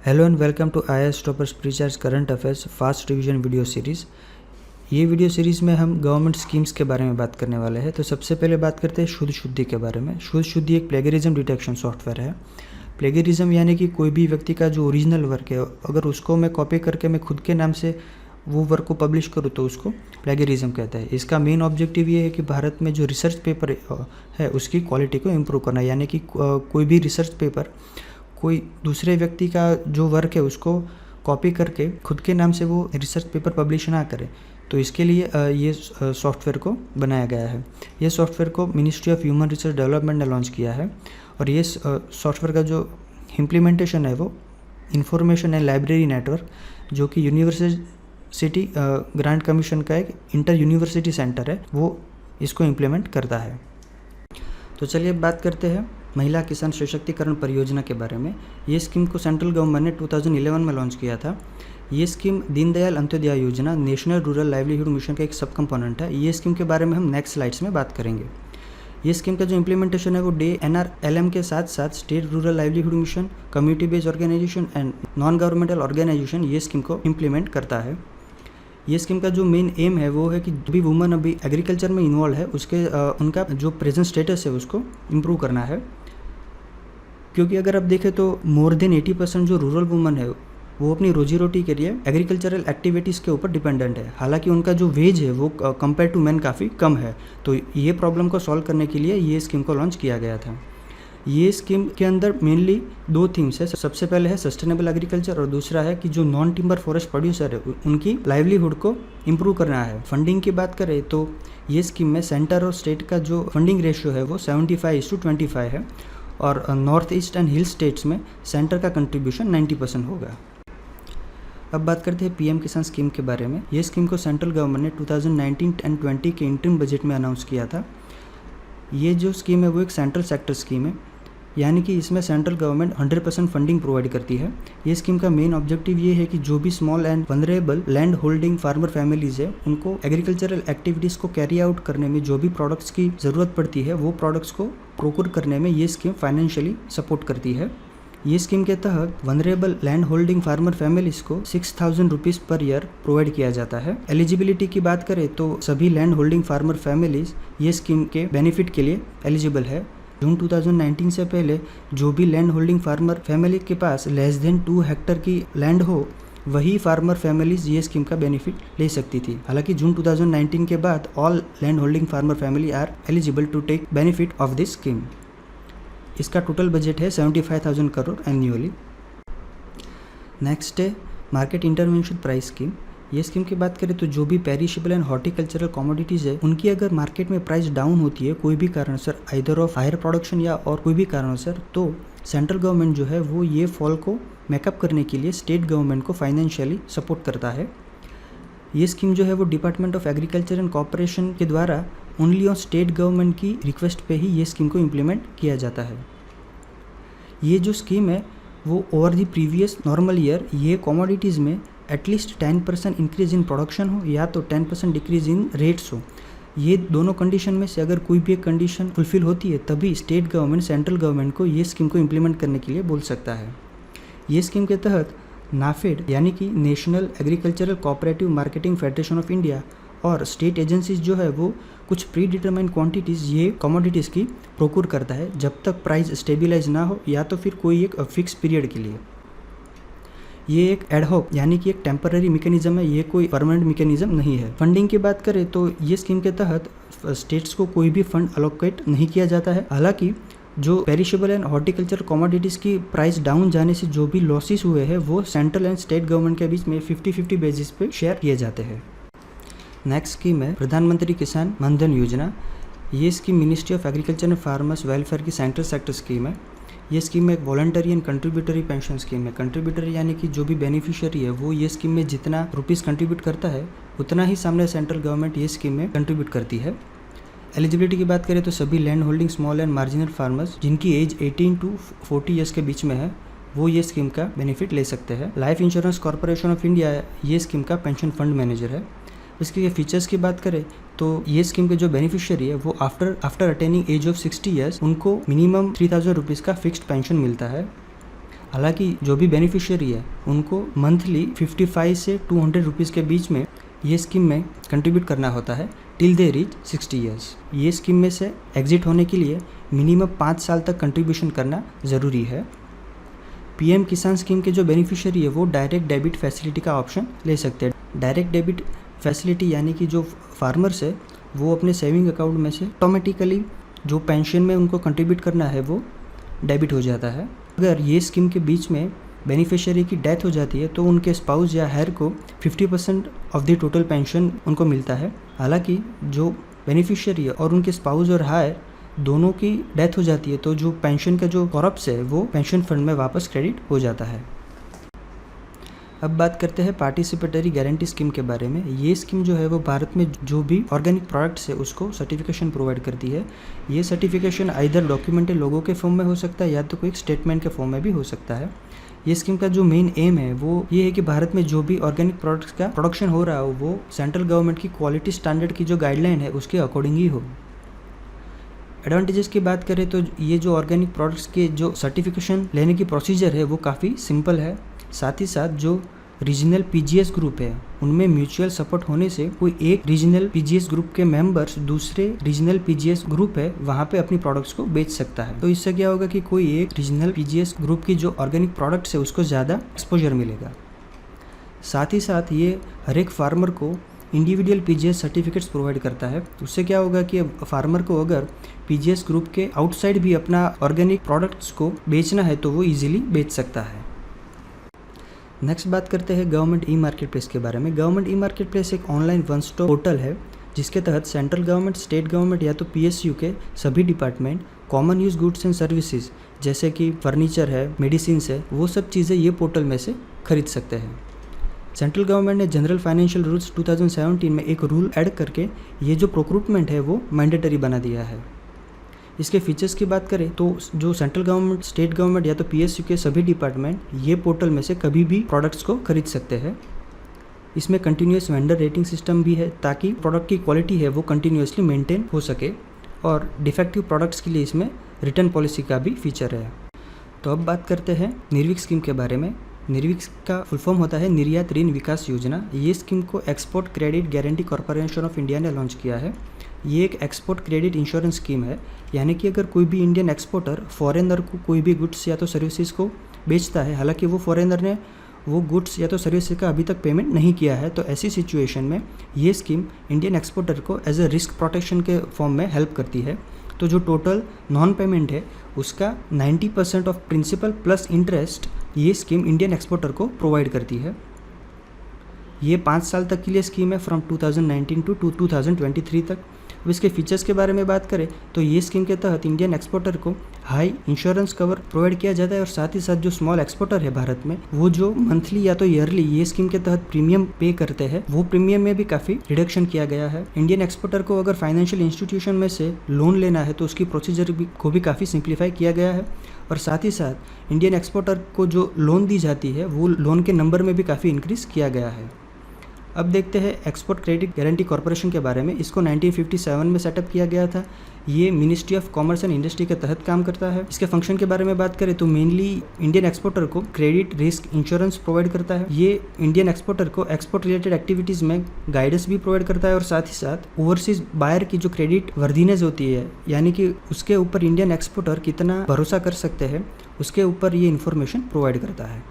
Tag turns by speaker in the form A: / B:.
A: Hello and welcome to IAS toppers precharge current affairs fast revision video series. ये video series में हम government schemes के बारे में बात करने वाले हैं। तो सबसे पहले बात करते हैं शुद्ध शुद्धि के बारे में। शुद्ध शुद्धि एक प्लेगरिज्म डिटेक्शन सॉफ्टवेयर है। प्लेगरिज्म यानी कि कोई भी व्यक्ति का जो ओरिजिनल वर्क है, अगर उसको मैं कॉपी करके मैं खुद के नाम से वो वर्क को पब्लिश करूँ तो उसको प्लेगरिज्म कहता है। इसका मेन ऑब्जेक्टिव ये है कि भारत में जो रिसर्च पेपर है उसकी क्वालिटी को इम्प्रूव करना, यानी कि कोई भी रिसर्च पेपर कोई दूसरे व्यक्ति का जो वर्क है उसको कॉपी करके खुद के नाम से वो रिसर्च पेपर पब्लिश ना करे। तो इसके लिए ये सॉफ्टवेयर को बनाया गया है। ये सॉफ्टवेयर को ministry of human resource development ने लॉन्च किया है और ये सॉफ्टवेयर का जो इम्प्लीमेंटेशन है वो इंफॉर्मेशन एंड लाइब्रेरी नेटवर्क, जो कि यूनिवर्सिटी ग्रांट कमीशन का एक इंटर यूनिवर्सिटी सेंटर है, वो इसको इम्प्लीमेंट करता है। तो चलिए बात करते हैं महिला किसान सशक्तिकरण परियोजना के बारे में। ये स्कीम को सेंट्रल गवर्नमेंट ने 2011 में लॉन्च किया था। ये स्कीम दीनदयाल अंत्योदय योजना नेशनल रूरल लाइवलीहुड मिशन का एक सब कंपोनेंट है। ये स्कीम के बारे में हम नेक्स्ट स्लाइड्स में बात करेंगे। ये स्कीम का जो इम्प्लीमेंटेशन है वो NRLM के साथ साथ state rural livelihood mission, community based organisation and non governmental organisation ये स्कीम को इम्प्लीमेंट करता है। ये स्कीम का जो मेन एम है वो है कि जो भी वुमन अभी एग्रीकल्चर में इन्वॉल्व है उसके उनका जो प्रेजेंट स्टेटस है उसको इम्प्रूव करना है। क्योंकि अगर आप देखें तो मोर देन 80% जो रूरल वुमन है वो अपनी रोजी रोटी के लिए एग्रीकल्चरल एक्टिविटीज़ के ऊपर डिपेंडेंट है। हालांकि उनका जो वेज है वो कंपेयर टू मैन काफ़ी कम है। तो ये प्रॉब्लम को सॉल्व करने के लिए ये स्कीम को लॉन्च किया गया था। ये स्कीम के अंदर मेनली दो थीम्स है। सबसे पहले है सस्टेनेबल एग्रीकल्चर और दूसरा है कि जो नॉन टिम्बर फॉरेस्ट प्रोड्यूसर है उनकी लाइवलीहुड को इम्प्रूव करना है। फंडिंग की बात करें तो ये स्कीम में सेंटर और स्टेट का जो फंडिंग रेशियो है वो 75:25 है और north east and hill states में सेंटर का कंट्रीब्यूशन 90% होगा। अब बात करते हैं PM किसान स्कीम के बारे में। ये स्कीम को सेंट्रल गवर्नमेंट ने 2019 एंड 20 के इंटरिम बजट में अनाउंस किया था। ये जो स्कीम है वो एक सेंट्रल सेक्टर स्कीम है, यानी कि इसमें सेंट्रल गवर्नमेंट 100% फंडिंग प्रोवाइड करती है। ये स्कीम का मेन ऑब्जेक्टिव ये है कि जो भी small and vulnerable land holding farmer families है उनको एग्रीकल्चरल एक्टिविटीज़ को कैरी आउट करने में जो भी प्रोडक्ट्स की ज़रूरत पड़ती है वो प्रोडक्ट्स को प्रोक्योर करने में ये स्कीम फाइनेंशियली सपोर्ट करती है। ये स्कीम के तहत vulnerable land holding farmer families को 6,000 रुपीज़ पर ईयर प्रोवाइड किया जाता है। एलिजिबिलिटी की बात करें तो सभी लैंड होल्डिंग फार्मर फैमिलीज ये स्कीम के बेनिफिट के लिए एलिजिबल है। जून 2019 से पहले जो भी लैंड होल्डिंग फार्मर फैमिली के पास लेस देन 2 हेक्टर की लैंड हो वही फार्मर फैमिलीज ये स्कीम का बेनिफिट ले सकती थी। हालांकि जून 2019 के बाद all land holding farmer family are eligible to take benefit of this scheme. इसका टोटल बजट है 75,000 करोड़ एन्युअली। नेक्स्ट है मार्केट इंटरवेंशन प्राइस स्कीम। ये स्कीम की बात करें तो जो भी पेरिशेबल एंड हॉर्टिकल्चरल कमोडिटीज़ है उनकी अगर मार्केट में प्राइस डाउन होती है कोई भी कारणसर, आइदर ऑफ हायर प्रोडक्शन या और कोई भी कारणसर, तो सेंट्रल गवर्नमेंट जो है वो ये फॉल को मेकअप करने के लिए स्टेट गवर्नमेंट को फाइनेंशियली सपोर्ट करता है। ये स्कीम जो है वो department of agriculture and corporation के द्वारा ओनली ऑन स्टेट गवर्नमेंट की रिक्वेस्ट पे ही ये स्कीम को इम्प्लीमेंट किया जाता है। ये जो स्कीम है वो over the previous normal year ये कमोडिटीज़ में एटलीस्ट 10% इंक्रीज इन प्रोडक्शन हो या तो 10% डिक्रीज इन रेट्स हो। ये दोनों कंडीशन में से अगर कोई भी एक कंडीशन फुलफिल होती है तभी स्टेट गवर्नमेंट सेंट्रल गवर्नमेंट को ये स्कीम को इम्प्लीमेंट करने के लिए बोल सकता है। ये स्कीम के तहत नाफेड यानी कि national agricultural cooperative marketing federation of India और स्टेट एजेंसीज जो है वो कुछ प्री डिटरमाइंड क्वांटिटीज़ ये कमोडिटीज़ की प्रोक्योर करता है जब तक प्राइस स्टेबलाइज ना हो या तो फिर कोई एक फिक्स पीरियड के लिए। ये एक एडहॉक यानी कि एक टेम्पररी मैकेनिज्म है, ये कोई परमानेंट मैकेनिज्म नहीं है। फंडिंग की बात करें तो ये स्कीम के तहत स्टेट्स को कोई भी फंड अलोकेट नहीं किया जाता है। हालांकि जो पेरिशेबल एंड हॉर्टिकल्चर कमोडिटीज़ की प्राइस डाउन जाने से जो भी लॉसेस हुए हैं वो सेंट्रल एंड स्टेट गवर्नमेंट के बीच में 50-50 बेसिस पे शेयर किए जाते हैं। नेक्स्ट स्कीम है प्रधानमंत्री किसान मानधन योजना। ये scheme ministry of agriculture and farmers welfare की सेंट्रल सेक्टर स्कीम है। ये स्कीम एक voluntary and contributory pension scheme है। कंट्रीब्यूटरी यानी कि जो भी बेनिफिशियरी है वो ये स्कीम में जितना रुपीज़ कंट्रीब्यूट करता है उतना ही सामने सेंट्रल गवर्नमेंट ये स्कीम में कंट्रीब्यूट करती है। एलिजिबिलिटी की बात करें तो सभी land holding small and marginal farmers जिनकी एज 18 to 40 ईयर्स के बीच में है वो ये स्कीम का बेनिफिट ले सकते हैं। Life insurance corporation of India ये स्कीम का पेंशन फंड मैनेजर है। इसके फीचर्स की बात करें तो ये स्कीम के जो बेनिफिशियरी है वो after attaining age of 60 years उनको मिनिमम 3,000 रुपीज़ का फिक्स्ड पेंशन मिलता है। हालांकि जो भी बेनिफिशियरी है उनको मंथली 55 से 200 रुपीज़ के बीच में ये स्कीम में कंट्रीब्यूट करना होता है टिल दे रीच 60 ईयर्स। ये स्कीम में से एग्जिट होने के लिए मिनिमम 5 साल तक कंट्रीब्यूशन करना ज़रूरी है। पीएम किसान स्कीम के जो बेनिफिशियरी है वो डायरेक्ट डेबिट फैसिलिटी का ऑप्शन ले सकते हैं। डायरेक्ट डेबिट फैसिलिटी यानी कि जो फार्मर्स है वो अपने सेविंग अकाउंट में से ऑटोमेटिकली जो पेंशन में उनको कंट्रीब्यूट करना है वो डेबिट हो जाता है। अगर ये स्कीम के बीच में बेनिफिशियरी की डेथ हो जाती है तो उनके स्पाउस या हेयर को 50% ऑफ द टोटल पेंशन उनको मिलता है। हालांकि जो बेनिफिशियरी है और उनके स्पाउस और हेयर दोनों की डेथ हो जाती है तो जो पेंशन का जो कॉर्पस है वो पेंशन फंड में वापस क्रेडिट हो जाता है। अब बात करते हैं पार्टिसिपेटरी गारंटी स्कीम के बारे में। ये स्कीम जो है वो भारत में जो भी ऑर्गेनिक प्रोडक्ट्स है उसको सर्टिफिकेशन प्रोवाइड करती है। ये सर्टिफिकेशन आइदर डॉक्यूमेंटेड लोगों के फॉर्म में हो सकता है या तो कोई स्टेटमेंट के फॉर्म में भी हो सकता है। ये स्कीम का जो मेन एम है वो ये है कि भारत में जो भी ऑर्गेनिक प्रोडक्ट्स का प्रोडक्शन हो रहा हो वो सेंट्रल गवर्नमेंट की क्वालिटी स्टैंडर्ड की जो गाइडलाइन है उसके अकॉर्डिंग ही हो। एडवांटेजेस की बात करें तो ये जो ऑर्गेनिक प्रोडक्ट्स के जो सर्टिफिकेशन लेने की प्रोसीजर है वो काफ़ी सिंपल है। साथ ही साथ जो रीजनल पीजीएस ग्रुप है उनमें म्यूचुअल सपोर्ट होने से कोई एक रीजनल पीजीएस ग्रुप के मेंबर्स दूसरे रीजनल पीजीएस ग्रुप है वहाँ पे अपनी प्रोडक्ट्स को बेच सकता है। तो इससे क्या होगा कि कोई एक रीजनल पीजीएस ग्रुप की जो ऑर्गेनिक प्रोडक्ट्स है उसको ज़्यादा एक्सपोजर मिलेगा। साथ ही साथ ये हर एक फार्मर को इंडिविजुअल पीजीएस सर्टिफिकेट्स प्रोवाइड करता है। उससे क्या होगा कि फार्मर को अगर पीजीएस ग्रुप के आउटसाइड भी अपना ऑर्गेनिक प्रोडक्ट्स को बेचना है तो वो इजीली बेच सकता है। नेक्स्ट बात करते हैं गवर्नमेंट ई मार्केट प्लेस के बारे में। गवर्नमेंट ई मार्केट प्लेस एक ऑनलाइन वन स्टॉप पोर्टल है जिसके तहत सेंट्रल गवर्नमेंट, स्टेट गवर्नमेंट या तो पीएसयू के सभी department common use goods and services जैसे कि फर्नीचर है, मेडिसिन है, वो सब चीज़ें ये पोर्टल में से खरीद सकते हैं। सेंट्रल गवर्नमेंट ने जनरल फाइनेंशियल रूल्स 2017 में एक रूल ऐड करके ये जो प्रोक्रूटमेंट है वो मैंडेटरी बना दिया है। इसके फीचर्स की बात करें तो जो सेंट्रल गवर्नमेंट, स्टेट गवर्नमेंट या तो पीएसयू के सभी डिपार्टमेंट ये पोर्टल में से कभी भी प्रोडक्ट्स को खरीद सकते हैं। इसमें कंटिन्यूस वेंडर रेटिंग सिस्टम भी है ताकि प्रोडक्ट की क्वालिटी है वो कंटिन्यूसली मेंटेन हो सके, और डिफेक्टिव प्रोडक्ट्स के लिए इसमें रिटर्न पॉलिसी का भी फीचर है। तो अब बात करते हैं निर्विक स्कीम के बारे में। निर्विक का फुल फॉर्म होता है निर्यात ऋण विकास योजना। ये स्कीम को export credit guarantee corporation of India ने लॉन्च किया है। ये एक एक्सपोर्ट क्रेडिट इंश्योरेंस स्कीम है, यानी कि अगर कोई भी इंडियन एक्सपोर्टर फॉरेनर को कोई भी गुड्स या तो सर्विसेज को बेचता है, हालांकि वो फॉरेनर ने वो गुड्स या तो सर्विसेज का अभी तक पेमेंट नहीं किया है, तो ऐसी सिचुएशन में ये स्कीम इंडियन एक्सपोर्टर को एज ए रिस्क प्रोटेक्शन के फॉर्म में हेल्प करती है। तो जो टोटल नॉन पेमेंट है उसका 90% ऑफ प्रिंसिपल प्लस इंटरेस्ट ये स्कीम इंडियन एक्सपोर्टर को प्रोवाइड करती है। ये 5 साल तक के लिए स्कीम है, फ्रॉम 2019 टू 2023 तक। अब इसके फीचर्स के बारे में बात करें तो ये स्कीम के तहत इंडियन एक्सपोर्टर को हाई इंश्योरेंस कवर प्रोवाइड किया जाता है, और साथ ही साथ जो स्मॉल एक्सपोर्टर है भारत में वो जो मंथली या तो ईयरली ये स्कीम के तहत प्रीमियम पे करते हैं, वो प्रीमियम में भी काफ़ी रिडक्शन किया गया है। इंडियन एक्सपोर्टर को अगर फाइनेंशियल इंस्टीट्यूशन में से लोन लेना है तो उसकी प्रोसीजर को भी काफ़ी सिंप्लीफाई किया गया है, और साथ ही साथ इंडियन एक्सपोर्टर को जो लोन दी जाती है वो लोन के नंबर में भी काफ़ी इंक्रीज़ किया गया है। अब देखते हैं एक्सपोर्ट क्रेडिट गारंटी कॉरपोरेशन के बारे में। इसको 1957 में सेटअप किया गया था। ये ministry of commerce and industry के तहत काम करता है। इसके फंक्शन के बारे में बात करें तो मेनली इंडियन एक्सपोर्टर को क्रेडिट रिस्क इंश्योरेंस प्रोवाइड करता है। ये इंडियन एक्सपोर्टर को एक्सपोर्ट रिलेटेड एक्टिविटीज़ में गाइडेंस भी प्रोवाइड करता है, और साथ ही साथ ओवरसीज बायर की जो क्रेडिट वर्दीनेस होती है, यानी कि उसके ऊपर इंडियन एक्सपोर्टर कितना भरोसा कर सकते हैं, उसके ऊपर ये इन्फॉर्मेशन प्रोवाइड करता है।